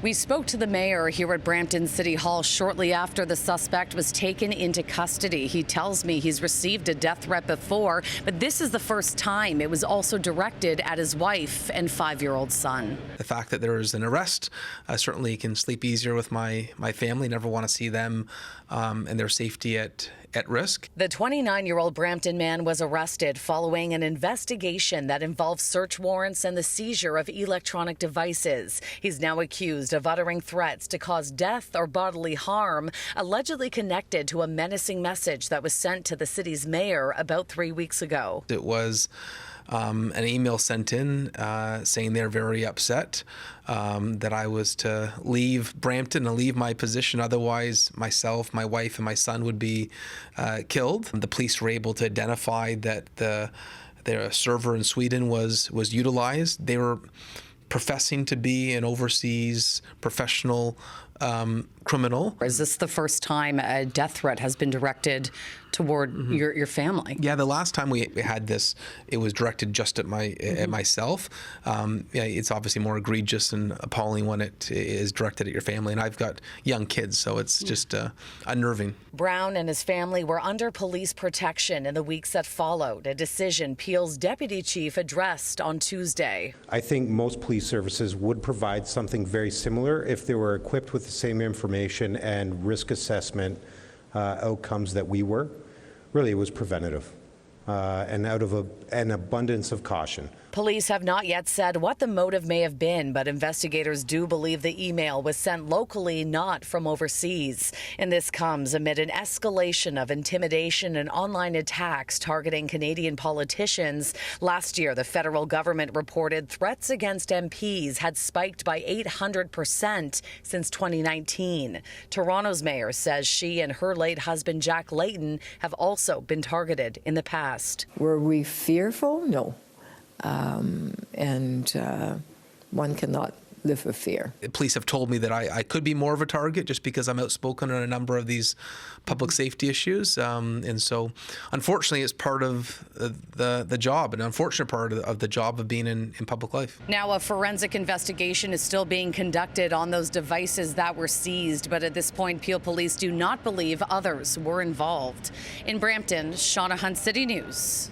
We spoke to the mayor here at Brampton City Hall shortly after the suspect was taken into custody. He tells me he's received a death threat before, but this is the first time it was also directed at his wife and 5-year-old son. The fact that there is an arrest certainly can sleep easier with my family. Never want to see them and their safety at risk. The 29-year-old Brampton man was arrested following an investigation that involved search warrants and the seizure of electronic devices. He's now accused of uttering threats to cause death or bodily harm, allegedly connected to a menacing message that was sent to the city's mayor about 3 weeks ago. It was an email sent in saying they're very upset that I was to leave Brampton and leave my position. Otherwise, myself, my wife, and my son would be killed. The police were able to identify that their server in Sweden was utilized. They were professing to be an overseas professional criminal. Is this the first time a death threat has been directed toward your family? Yeah, the last time we had this, it was directed just at myself. It's obviously more egregious and appalling when it is directed at your family, and I've got young kids, so it's just unnerving. Brown and his family were under police protection in the weeks that followed, a decision Peel's deputy chief addressed on Tuesday. I think most police services would provide something very similar if they were equipped with the same information and risk assessment outcomes that we were. Really, it was preventative and out of an abundance of caution. Police have not yet said what the motive may have been, but investigators do believe the email was sent locally, not from overseas. And this comes amid an escalation of intimidation and online attacks targeting Canadian politicians. Last year, the federal government reported threats against MPs had spiked by 800% since 2019. Toronto's mayor says she and her late husband, Jack Layton, have also been targeted in the past. Were we fearful? No. One cannot live with fear. Police have told me that I could be more of a target just because I'm outspoken on a number of these public safety issues. And so, unfortunately, it's part of the job, an unfortunate part of the job of being in public life. Now, a forensic investigation is still being conducted on those devices that were seized, but at this point, Peel Police do not believe others were involved. In Brampton, Shauna Hunt, City News.